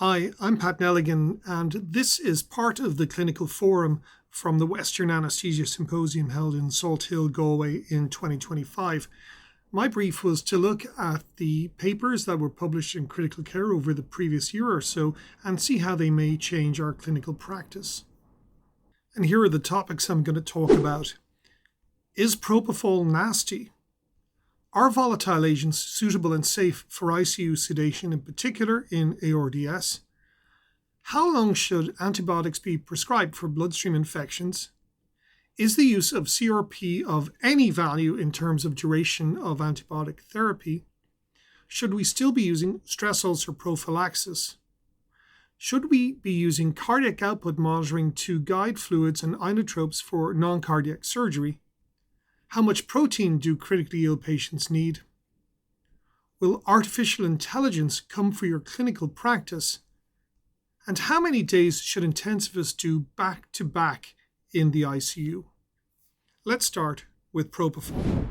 Hi, I'm Pat Nelligan, and this is part of the clinical forum from the Western Anaesthesia Symposium held in Salt Hill, Galway in 2025. My brief was to look at the papers that were published in critical care over the previous year or so and see how they may change our clinical practice. And here are the topics I'm going to talk about. Is Propofol nasty? Are volatile agents suitable and safe for ICU sedation, in particular in ARDS? How long should antibiotics be prescribed for bloodstream infections? Is the use of CRP of any value in terms of duration of antibiotic therapy? Should we still be using stress ulcer prophylaxis? Should we be using cardiac output monitoring to guide fluids and inotropes for non-cardiac surgery? How much protein do critically ill patients need? Will artificial intelligence come for your clinical practice? And how many days should intensivists do back-to-back in the ICU? Let's start with Propofol.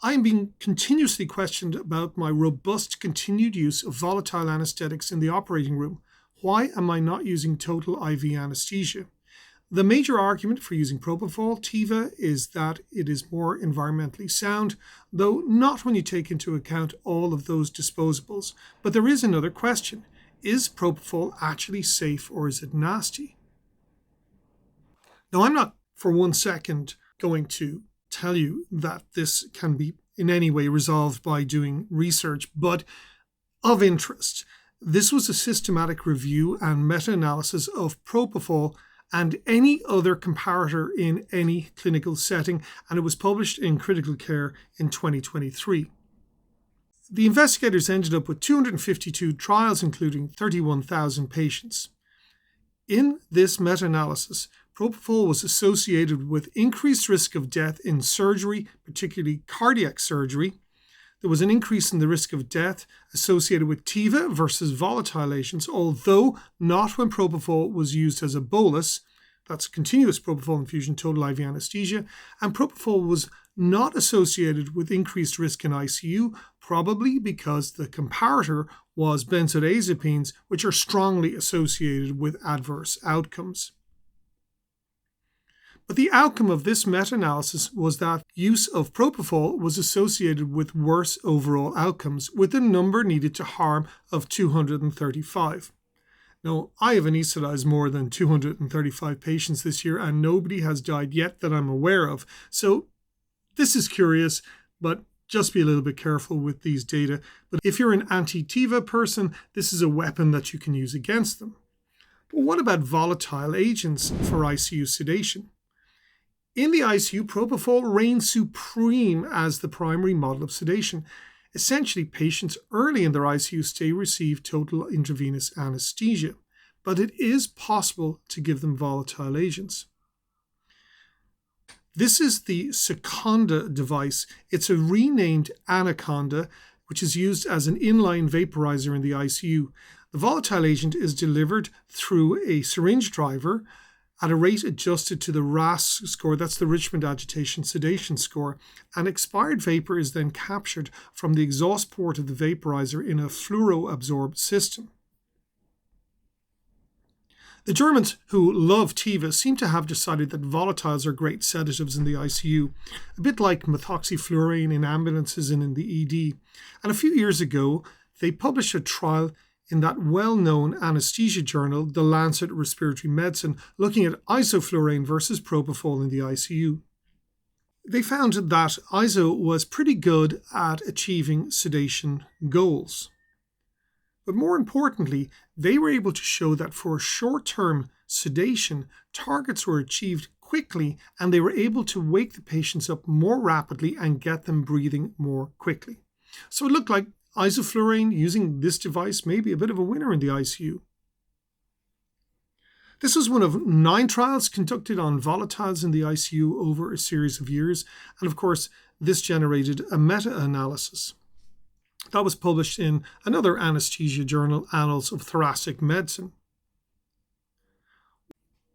I am being continuously questioned about my robust continued use of volatile anesthetics in the operating room. Why am I not using total IV anesthesia? The major argument for using Propofol, Tiva, is that it is more environmentally sound, though not when you take into account all of those disposables. But there is another question. Is Propofol actually safe or is it nasty? Now, I'm not for 1 second going to tell you that this can be in any way resolved by doing research, but of interest, this was a systematic review and meta-analysis of Propofol and any other comparator in any clinical setting, and it was published in Critical Care in 2023. The investigators ended up with 252 trials, including 31,000 patients. In this meta-analysis, Propofol was associated with increased risk of death in surgery, particularly cardiac surgery. There was an increase in the risk of death associated with Tiva versus volatile agents, although not when Propofol was used as a bolus. That's continuous Propofol infusion, total IV anesthesia. And Propofol was not associated with increased risk in ICU, probably because the comparator was benzodiazepines, which are strongly associated with adverse outcomes. But the outcome of this meta-analysis was that use of Propofol was associated with worse overall outcomes, with a number needed to harm of 235. Now, I have anesthetized more than 235 patients this year, and nobody has died yet that I'm aware of. So this is curious, but just be a little bit careful with these data. But if you're an anti-Tiva person, this is a weapon that you can use against them. But what about volatile agents for ICU sedation? In the ICU, Propofol reigns supreme as the primary model of sedation. Essentially, patients early in their ICU stay receive total intravenous anesthesia, but it is possible to give them volatile agents. This is the Seconda device. It's a renamed Anaconda, which is used as an inline vaporizer in the ICU. The volatile agent is delivered through a syringe driver at a rate adjusted to the RAS score, that's the Richmond Agitation Sedation score, and expired vapor is then captured from the exhaust port of the vaporizer in a fluoro-absorbed system. The Germans, who love Tiva, seem to have decided that volatiles are great sedatives in the ICU, a bit like methoxyfluorine in ambulances and in the ED. And a few years ago, they published a trial in that well-known anesthesia journal, The Lancet Respiratory Medicine, looking at isoflurane versus Propofol in the ICU. They found that iso was pretty good at achieving sedation goals. But more importantly, they were able to show that for short-term sedation, targets were achieved quickly and they were able to wake the patients up more rapidly and get them breathing more quickly. So it looked like isoflurane using this device may be a bit of a winner in the ICU. This was one of 9 trials conducted on volatiles in the ICU over a series of years, and of course, this generated a meta-analysis. That was published in another anesthesia journal, Annals of Thoracic Medicine.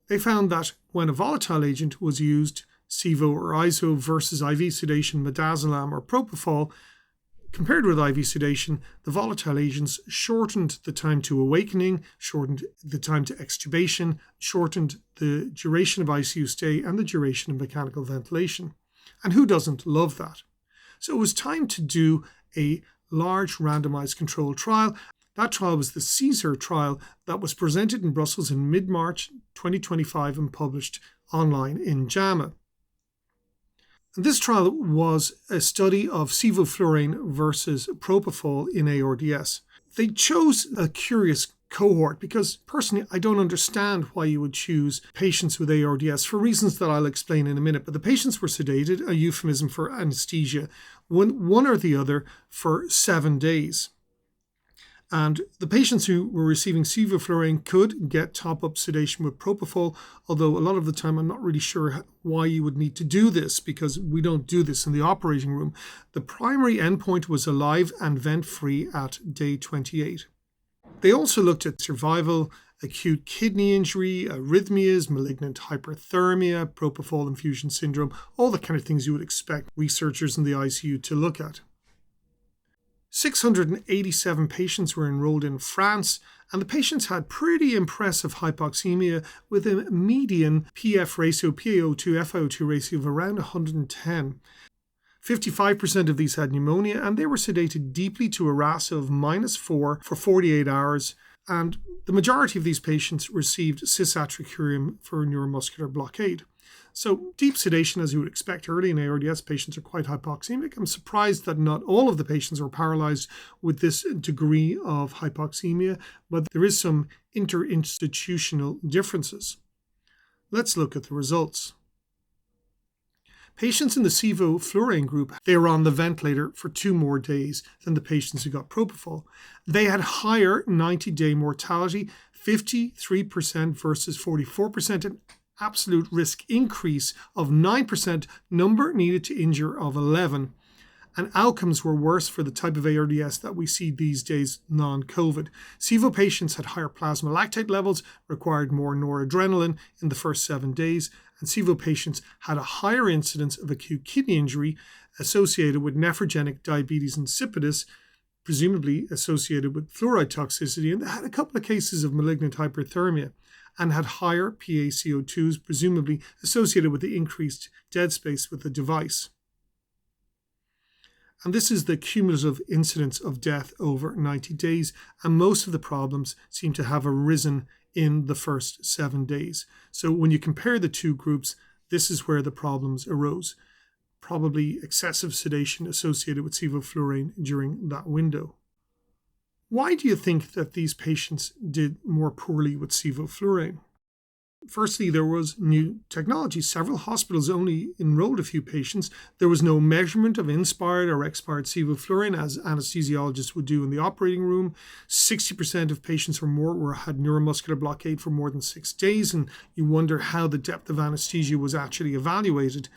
They found that when a volatile agent was used, SIVO or ISO versus IV sedation, midazolam or Propofol, Compared with IV sedation, the volatile agents shortened the time to awakening, shortened the time to extubation, shortened the duration of ICU stay, and the duration of mechanical ventilation. And who doesn't love that? So it was time to do a large randomized controlled trial. That trial was the CSER trial that was presented in Brussels in mid-March 2025 and published online in JAMA. And this trial was a study of sevoflurane versus propofol in ARDS. They chose a curious cohort because personally I don't understand why you would choose patients with ARDS for reasons that I'll explain in a minute. But the patients were sedated, a euphemism for anesthesia, one or the other for 7 days. And the patients who were receiving sevoflurane could get top-up sedation with propofol, although a lot of the time I'm not really sure why you would need to do this because we don't do this in the operating room. The primary endpoint was alive and vent-free at day 28. They also looked at survival, acute kidney injury, arrhythmias, malignant hyperthermia, propofol infusion syndrome, all the kind of things you would expect researchers in the ICU to look at. 687 patients were enrolled in France, and the patients had pretty impressive hypoxemia with a median PF ratio, PaO2, FiO2 ratio of around 110. 55% of these had pneumonia, and they were sedated deeply to a RASS of -4 for 48 hours, and the majority of these patients received cisatracurium for neuromuscular blockade. So deep sedation, as you would expect early in ARDS, patients are quite hypoxemic. I'm surprised that not all of the patients were paralyzed with this degree of hypoxemia, but there is some interinstitutional differences. Let's look at the results. Patients in the sevoflurane group, they were on the ventilator for 2 more days than the patients who got propofol. They had higher 90-day mortality, 53% versus 44%, and absolute risk increase of 9%, number needed to injure of 11. And outcomes were worse for the type of ARDS that we see these days, non-COVID. Sevo patients had higher plasma lactate levels, required more noradrenaline in the first 7 days, and Sevo patients had a higher incidence of acute kidney injury associated with nephrogenic diabetes insipidus, presumably associated with fluoride toxicity, and they had a couple of cases of malignant hyperthermia, and had higher PaCO2s, presumably associated with the increased dead space with the device. And this is the cumulative incidence of death over 90 days, and most of the problems seem to have arisen in the first 7 days. So when you compare the two groups, this is where the problems arose. Probably excessive sedation associated with sevoflurane during that window. Why do you think that these patients did more poorly with sevoflurane? Firstly, there was new technology. Several hospitals only enrolled a few patients. There was no measurement of inspired or expired sevoflurane, as anesthesiologists would do in the operating room. 60% of patients or more had neuromuscular blockade for more than 6 days, and you wonder how the depth of anesthesia was actually evaluated.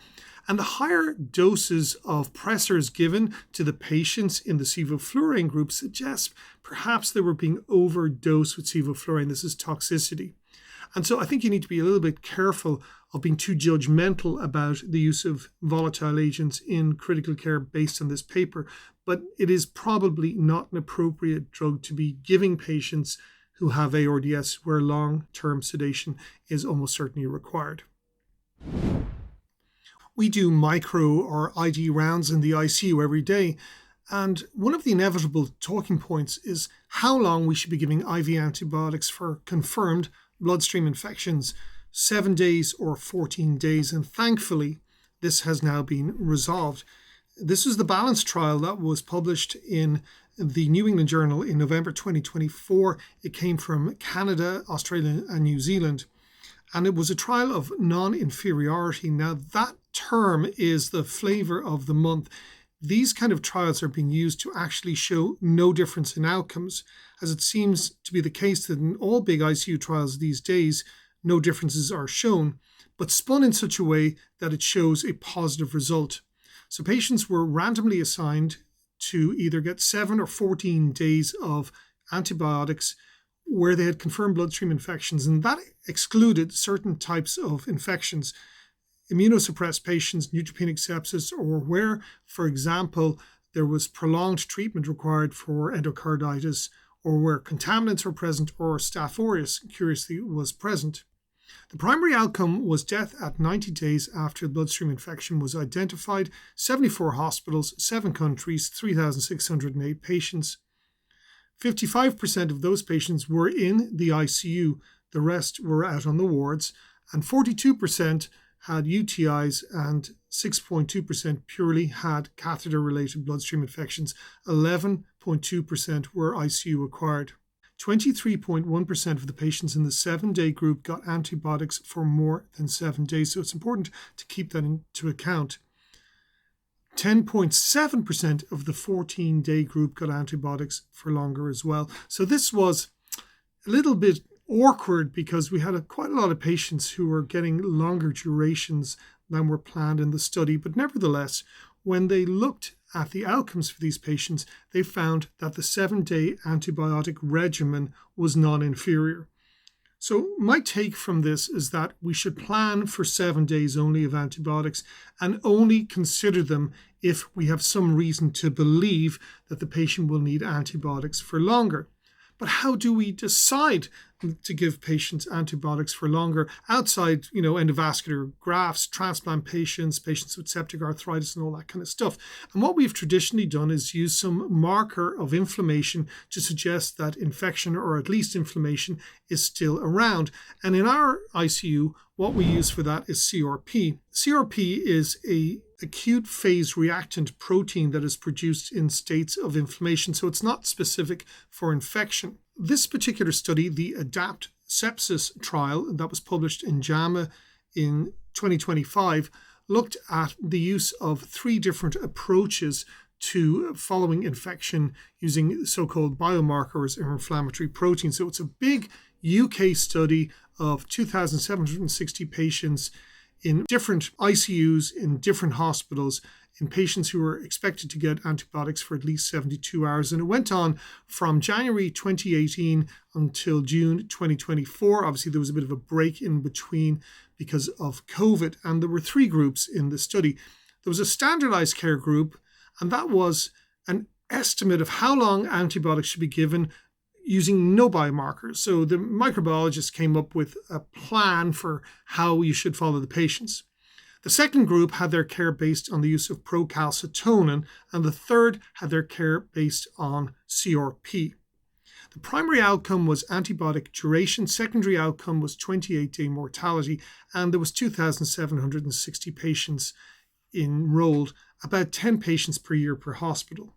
And the higher doses of pressors given to the patients in the sevoflurane group suggest perhaps they were being overdosed with sevoflurane. This is toxicity. And so I think you need to be a little bit careful of being too judgmental about the use of volatile agents in critical care based on this paper. But it is probably not an appropriate drug to be giving patients who have ARDS where long-term sedation is almost certainly required. We do micro or ID rounds in the ICU every day, and one of the inevitable talking points is how long we should be giving IV antibiotics for confirmed bloodstream infections, 7 days or 14 days, and thankfully this has now been resolved. This is the BALANCE trial that was published in the New England Journal in November 2024. It came from Canada, Australia, and New Zealand. And it was a trial of non-inferiority. Now, that term is the flavor of the month. These kind of trials are being used to actually show no difference in outcomes, as it seems to be the case that in all big ICU trials these days, no differences are shown, but spun in such a way that it shows a positive result. So patients were randomly assigned to either get 7 or 14 days of antibiotics where they had confirmed bloodstream infections, and that excluded certain types of infections, immunosuppressed patients, neutropenic sepsis, or where, for example, there was prolonged treatment required for endocarditis, or where contaminants were present or Staph aureus, curiously, was present. The primary outcome was death at 90 days after the bloodstream infection was identified, 74 hospitals, 7 countries, 3,608 patients. 55% of those patients were in the ICU, the rest were out on the wards, and 42% had UTIs and 6.2% purely had catheter-related bloodstream infections. 11.2% were ICU acquired. 23.1% of the patients in the 7-day group got antibiotics for more than 7 days, so it's important to keep that into account. 10.7% of the 14-day group got antibiotics for longer as well. So this was a little bit awkward because we had quite a lot of patients who were getting longer durations than were planned in the study. But nevertheless, when they looked at the outcomes for these patients, they found that the 7-day antibiotic regimen was non-inferior. So my take from this is that we should plan for 7 days only of antibiotics and only consider them if we have some reason to believe that the patient will need antibiotics for longer. But how do we decide to give patients antibiotics for longer outside, endovascular grafts, transplant patients, patients with septic arthritis and all that kind of stuff? And what we've traditionally done is use some marker of inflammation to suggest that infection, or at least inflammation, is still around. And in our ICU, what we use for that is CRP. CRP is a acute phase reactant protein that is produced in states of inflammation, so it's not specific for infection. This particular study, the ADAPT sepsis trial that was published in JAMA in 2025, looked at the use of 3 different approaches to following infection using so-called biomarkers or inflammatory proteins. So it's a big UK study of 2,760 patients in different ICUs, in different hospitals, in patients who were expected to get antibiotics for at least 72 hours. And it went on from January 2018 until June 2024. Obviously, there was a bit of a break in between because of COVID. And there were 3 groups in the study. There was a standardized care group, and that was an estimate of how long antibiotics should be given using no biomarkers. So the microbiologist came up with a plan for how you should follow the patients. The second group had their care based on the use of procalcitonin, and the third had their care based on CRP. The primary outcome was antibiotic duration, secondary outcome was 28-day mortality, and there was 2,760 patients enrolled, about 10 patients per year per hospital.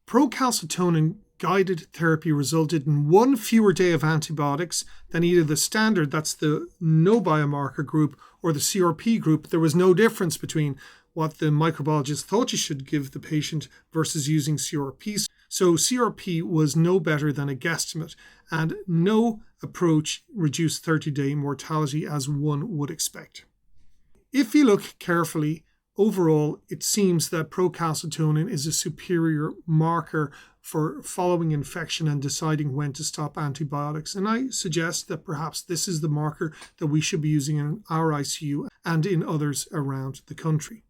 Procalcitonin guided therapy resulted in 1 fewer day of antibiotics than either the standard, that's the no biomarker group, or the CRP group. There was no difference between what the microbiologist thought you should give the patient versus using CRP. So CRP was no better than a guesstimate, and no approach reduced 30-day mortality as one would expect. If you look carefully, overall, it seems that procalcitonin is a superior marker for following infection and deciding when to stop antibiotics. And I suggest that perhaps this is the marker that we should be using in our ICU and in others around the country.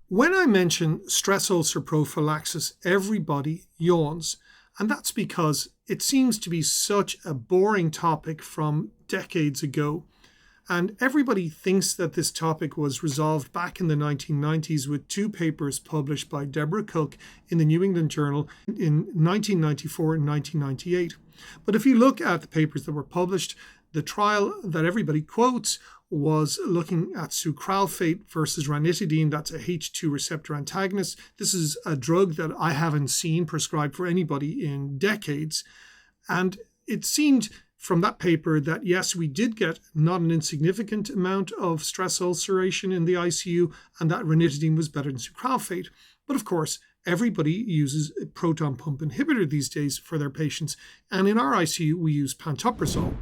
When I mention stress ulcer prophylaxis, everybody yawns. And that's because it seems to be such a boring topic from decades ago. And everybody thinks that this topic was resolved back in the 1990s with 2 papers published by Deborah Cook in the New England Journal in 1994 and 1998. But if you look at the papers that were published, the trial that everybody quotes was looking at sucralfate versus ranitidine. That's a H2 receptor antagonist. This is a drug that I haven't seen prescribed for anybody in decades. And it seemed from that paper that yes, we did get not an insignificant amount of stress ulceration in the ICU, and that ranitidine was better than sucralfate. But of course, everybody uses a proton pump inhibitor these days for their patients. And in our ICU, we use pantoprazole.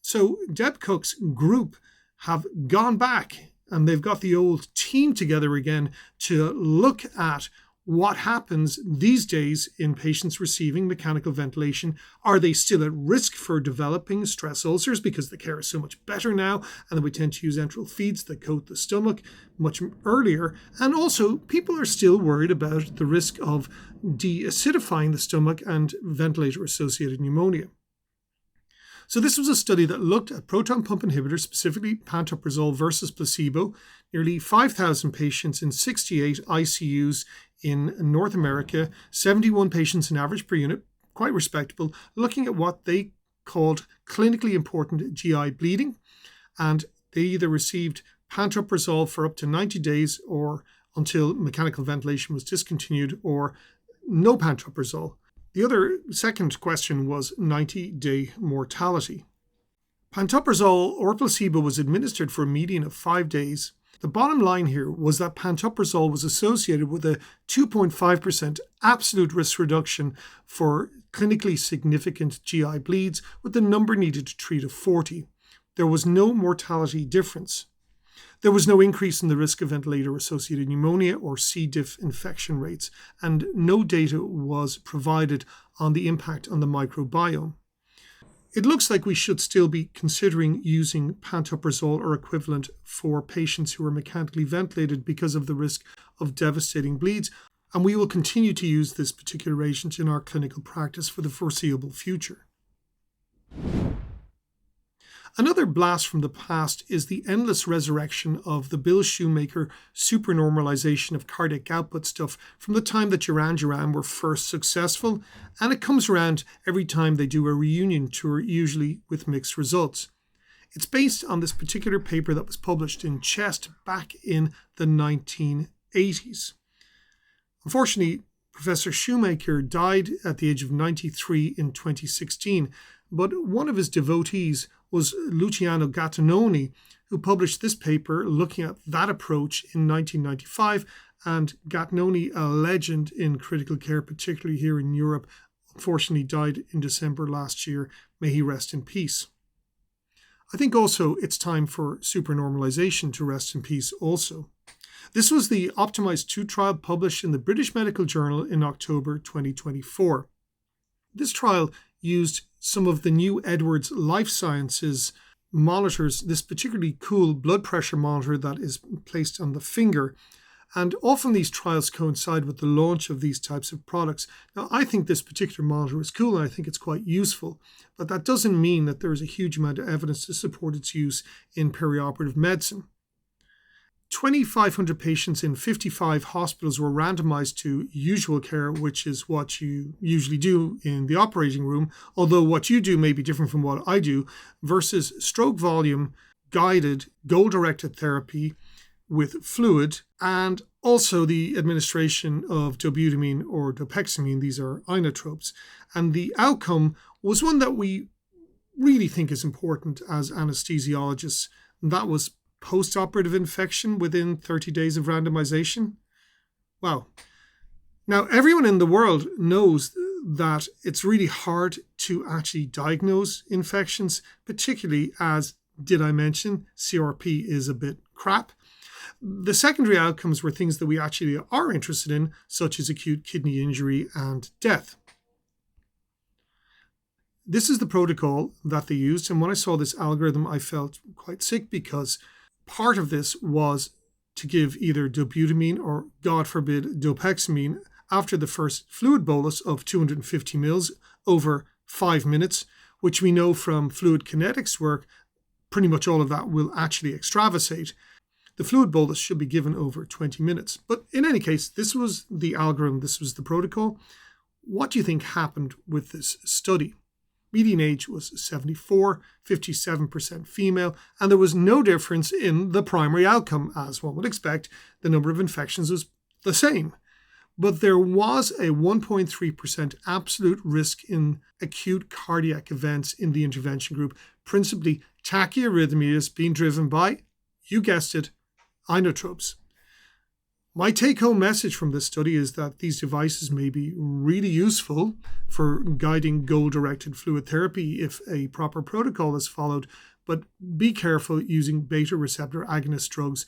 So Deb Cook's group have gone back and they've got the old team together again to look at what happens these days in patients receiving mechanical ventilation. Are they still at risk for developing stress ulcers because the care is so much better now, and we tend to use enteral feeds that coat the stomach much earlier? And also, people are still worried about the risk of deacidifying the stomach and ventilator-associated pneumonia. So this was a study that looked at proton pump inhibitors, specifically pantoprazole versus placebo, nearly 5,000 patients in 68 ICUs in North America, 71 patients in average per unit, quite respectable, looking at what they called clinically important GI bleeding. And they either received pantoprazole for up to 90 days or until mechanical ventilation was discontinued, or no pantoprazole. The other second question was 90-day mortality. Pantoprazole or placebo was administered for a median of 5 days. The bottom line here was that pantoprazole was associated with a 2.5% absolute risk reduction for clinically significant GI bleeds, with the number needed to treat of 40. There was no mortality difference. There was no increase in the risk of ventilator-associated pneumonia or C. diff infection rates, and no data was provided on the impact on the microbiome. It looks like we should still be considering using pantoprazole or equivalent for patients who are mechanically ventilated because of the risk of devastating bleeds, and we will continue to use this particular agent in our clinical practice for the foreseeable future. Another blast from the past is the endless resurrection of the Bill Shoemaker supernormalization of cardiac output stuff from the time that Duran Duran were first successful, and it comes around every time they do a reunion tour, usually with mixed results. It's based on this particular paper that was published in Chest back in the 1980s. Unfortunately, Professor Shoemaker died at the age of 93 in 2016, but one of his devotees was Luciano Gattinoni, who published this paper looking at that approach in 1995, and Gattinoni, a legend in critical care, particularly here in Europe, unfortunately died in December last year. May he rest in peace. I think also it's time for supernormalization to rest in peace also. This was the Optimise 2 trial published in the British Medical Journal in October 2024. This trial used some of the new Edwards Life Sciences monitors, this particularly cool blood pressure monitor that is placed on the finger. And often these trials coincide with the launch of these types of products. Now, I think this particular monitor is cool and I think it's quite useful, but that doesn't mean that there is a huge amount of evidence to support its use in perioperative medicine. 2,500 patients in 55 hospitals were randomized to usual care, which is what you usually do in the operating room, although what you do may be different from what I do, versus stroke volume guided goal-directed therapy with fluid, and also the administration of dobutamine or dopexamine. These are inotropes. And the outcome was one that we really think is important as anesthesiologists, and that was post-operative infection within 30 days of randomization. Wow. Now, everyone in the world knows that it's really hard to actually diagnose infections, particularly as, did I mention, CRP is a bit crap. The secondary outcomes were things that we actually are interested in, such as acute kidney injury and death. This is the protocol that they used, and when I saw this algorithm, I felt quite sick because part of this was to give either dobutamine or, God forbid, dopexamine after the first fluid bolus of 250 mils over 5 minutes, which we know from fluid kinetics work, pretty much all of that will actually extravasate. The fluid bolus should be given over 20 minutes. But in any case, this was the algorithm, this was the protocol. What do you think happened with this study? Median age was 74, 57% female, and there was no difference in the primary outcome. As one would expect, the number of infections was the same. But there was a 1.3% absolute risk in acute cardiac events in the intervention group, principally tachyarrhythmias being driven by, you guessed it, inotropes. My take-home message from this study is that these devices may be really useful for guiding goal-directed fluid therapy if a proper protocol is followed, but be careful using beta receptor agonist drugs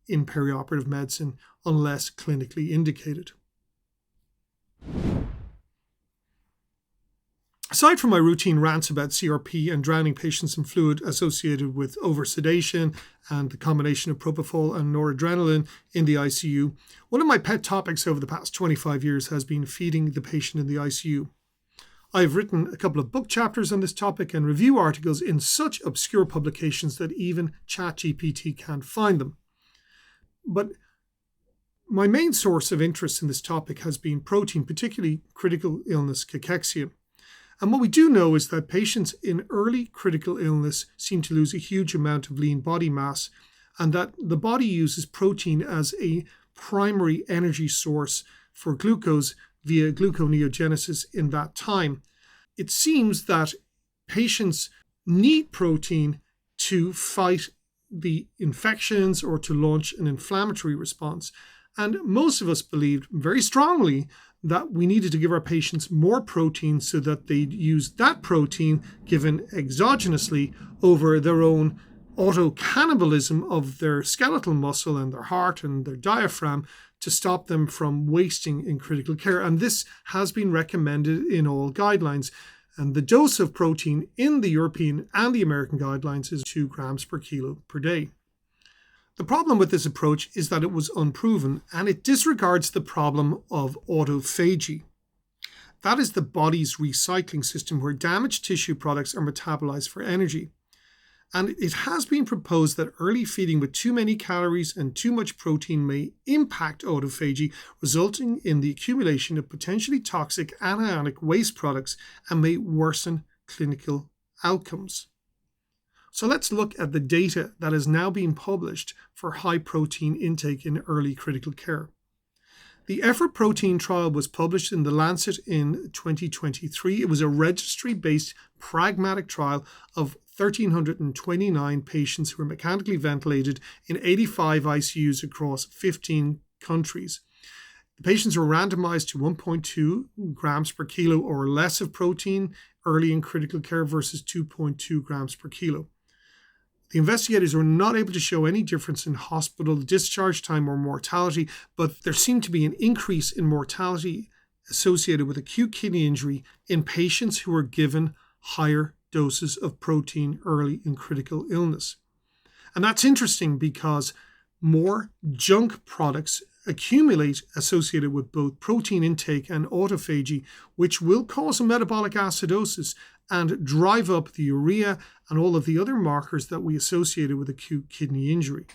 in perioperative medicine unless clinically indicated. Aside from my routine rants about CRP and drowning patients in fluid associated with oversedation and the combination of propofol and noradrenaline in the ICU, one of my pet topics over the past 25 years has been feeding the patient in the ICU. I've written a couple of book chapters on this topic and review articles in such obscure publications that even ChatGPT can't find them. But my main source of interest in this topic has been protein, particularly critical illness cachexia. And what we do know is that patients in early critical illness seem to lose a huge amount of lean body mass, and that the body uses protein as a primary energy source for glucose via gluconeogenesis in that time. It seems that patients need protein to fight the infections or to launch an inflammatory response. And most of us believed very strongly that we needed to give our patients more protein so that they'd use that protein given exogenously over their own auto-cannibalism of their skeletal muscle and their heart and their diaphragm to stop them from wasting in critical care. And this has been recommended in all guidelines. And the dose of protein in the European and the American guidelines is 2 grams per kilo per day. The problem with this approach is that it was unproven and it disregards the problem of autophagy. That is the body's recycling system where damaged tissue products are metabolized for energy. And it has been proposed that early feeding with too many calories and too much protein may impact autophagy, resulting in the accumulation of potentially toxic anionic waste products and may worsen clinical outcomes. So let's look at the data that is now being published for high protein intake in early critical care. The EFFORT protein trial was published in The Lancet in 2023. It was a registry-based pragmatic trial of 1,329 patients who were mechanically ventilated in 85 ICUs across 15 countries. The patients were randomized to 1.2 grams per kilo or less of protein early in critical care versus 2.2 grams per kilo. The investigators were not able to show any difference in hospital discharge time or mortality, but there seemed to be an increase in mortality associated with acute kidney injury in patients who were given higher doses of protein early in critical illness. And that's interesting because more junk products accumulate associated with both protein intake and autophagy, which will cause a metabolic acidosis and drive up the urea and all of the other markers that we associated with acute kidney injury.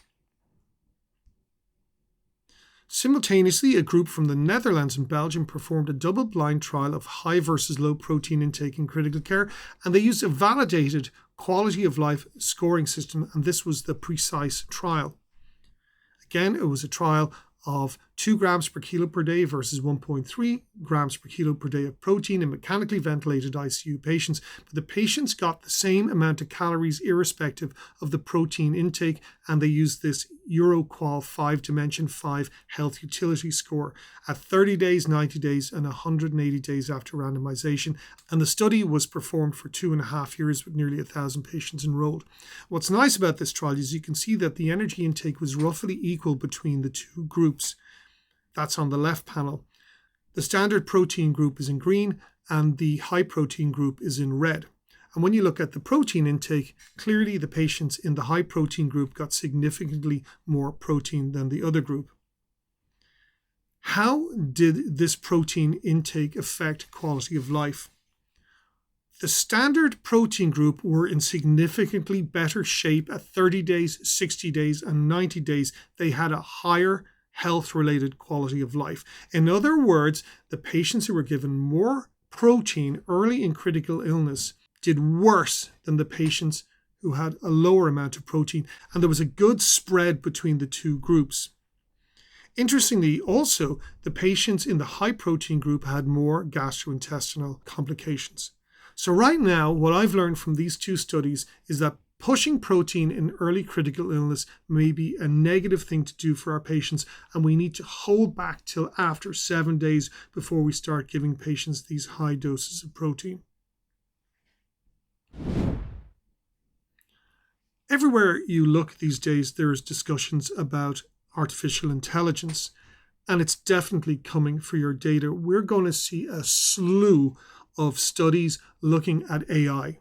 Simultaneously, a group from the Netherlands and Belgium performed a double-blind trial of high versus low protein intake in critical care, and they used a validated quality of life scoring system, and this was the PRECISE trial. Again, it was a trial of 2 grams per kilo per day versus 1.3 grams per kilo per day of protein in mechanically ventilated ICU patients. But the patients got the same amount of calories irrespective of the protein intake, and they used this EuroQol 5-dimension 5 health utility score at 30 days, 90 days, and 180 days after randomization. And the study was performed for 2.5 years with nearly 1,000 patients enrolled. What's nice about this trial is you can see that the energy intake was roughly equal between the two groups. That's on the left panel. The standard protein group is in green and the high protein group is in red. And when you look at the protein intake, clearly the patients in the high protein group got significantly more protein than the other group. How did this protein intake affect quality of life? The standard protein group were in significantly better shape at 30 days, 60 days, and 90 days. They had a higher health-related quality of life. In other words, the patients who were given more protein early in critical illness did worse than the patients who had a lower amount of protein, and there was a good spread between the two groups. Interestingly, also, the patients in the high protein group had more gastrointestinal complications. So right now, what I've learned from these two studies is that pushing protein in early critical illness may be a negative thing to do for our patients, and we need to hold back till after 7 days before we start giving patients these high doses of protein. Everywhere you look these days, there's discussions about artificial intelligence. and it's definitely coming for your data. We're going to see a slew of studies looking at AI.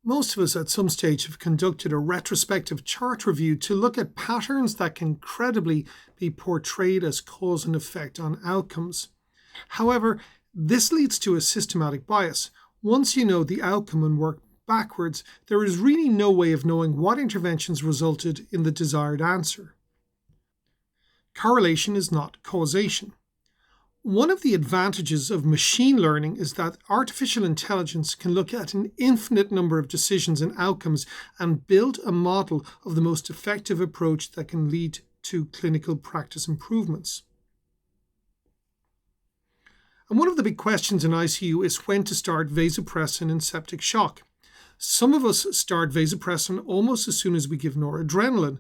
Most of us at some stage have conducted a retrospective chart review to look at patterns that can credibly be portrayed as cause and effect on outcomes. However, this leads to a systematic bias. Once you know the outcome and work backwards, there is really no way of knowing what interventions resulted in the desired answer. Correlation is not causation. One of the advantages of machine learning is that artificial intelligence can look at an infinite number of decisions and outcomes and build a model of the most effective approach that can lead to clinical practice improvements. And one of the big questions in ICU is when to start vasopressin in septic shock. Some of us start vasopressin almost as soon as we give noradrenaline.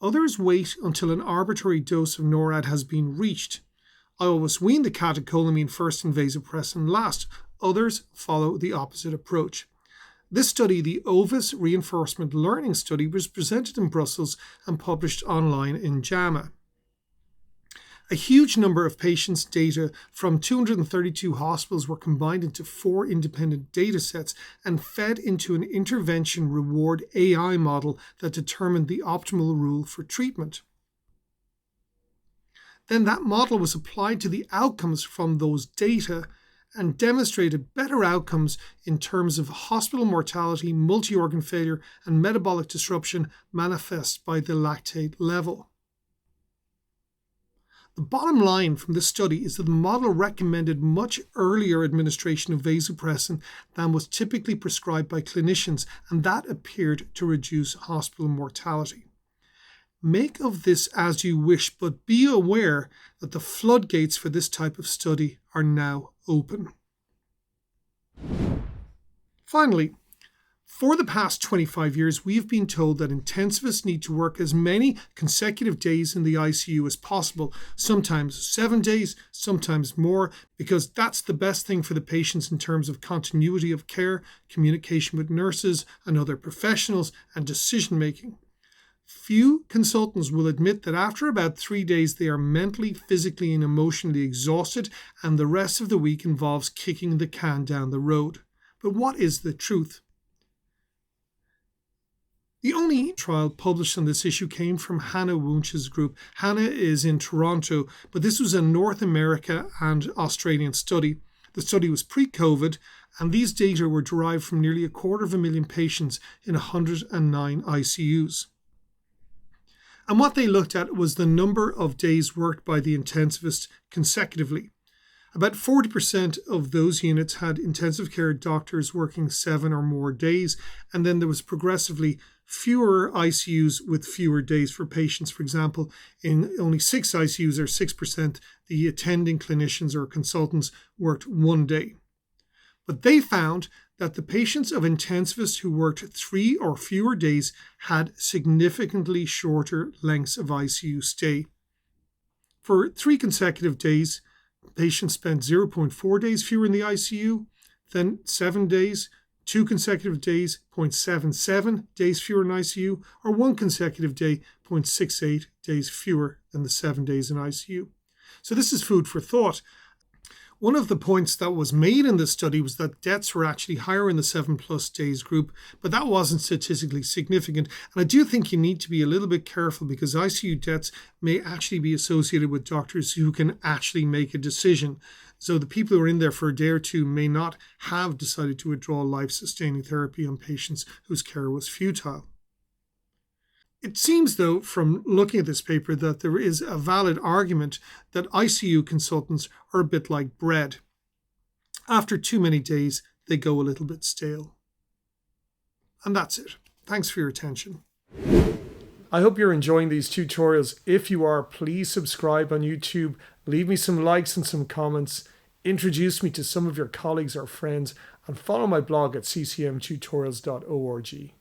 Others wait until an arbitrary dose of NORAD has been reached. I always wean the catecholamine first and vasopressin last. Others follow the opposite approach. This study, the OVIS Reinforcement Learning Study, was presented in Brussels and published online in JAMA. A huge number of patients' data from 232 hospitals were combined into 4 independent data sets and fed into an intervention reward AI model that determined the optimal rule for treatment. Then that model was applied to the outcomes from those data and demonstrated better outcomes in terms of hospital mortality, multi-organ failure, and metabolic disruption manifest by the lactate level. The bottom line from this study is that the model recommended much earlier administration of vasopressin than was typically prescribed by clinicians, and that appeared to reduce hospital mortality. Make of this as you wish, but be aware that the floodgates for this type of study are now open. Finally, for the past 25 years, we've been told that intensivists need to work as many consecutive days in the ICU as possible, sometimes 7 days, sometimes more, because that's the best thing for the patients in terms of continuity of care, communication with nurses and other professionals, and decision making. Few consultants will admit that after about 3 days they are mentally, physically, and emotionally exhausted, and the rest of the week involves kicking the can down the road. But what is the truth? The only trial published on this issue came from Hannah Wunsch's group. Hannah is in Toronto, but this was a North America and Australian study. The study was pre-COVID, and these data were derived from nearly 250,000 patients in 109 ICUs. And what they looked at was the number of days worked by the intensivist consecutively. About 40% of those units had intensive care doctors working 7 or more days, and then there was progressively fewer ICUs with fewer days for patients. For example, in only 6 ICUs or 6%, the attending clinicians or consultants worked 1 day. But they found that the patients of intensivists who worked 3 or fewer days had significantly shorter lengths of ICU stay. For 3 consecutive days, patients spent 0.4 days fewer in the ICU, then 7 days, 2 consecutive days, 0.77 days fewer in ICU, or 1 consecutive day, 0.68 days fewer than the 7 days in ICU. So this is food for thought. One of the points that was made in this study was that deaths were actually higher in the 7+ days group, but that wasn't statistically significant. And I do think you need to be a little bit careful because ICU deaths may actually be associated with doctors who can actually make a decision. So the people who are in there for a day or two may not have decided to withdraw life-sustaining therapy on patients whose care was futile. It seems, though, from looking at this paper that there is a valid argument that ICU consultants are a bit like bread. After too many days, they go a little bit stale. And that's it. Thanks for your attention. I hope you're enjoying these tutorials. If you are, please subscribe on YouTube, leave me some likes and some comments, introduce me to some of your colleagues or friends, and follow my blog at ccmtutorials.org.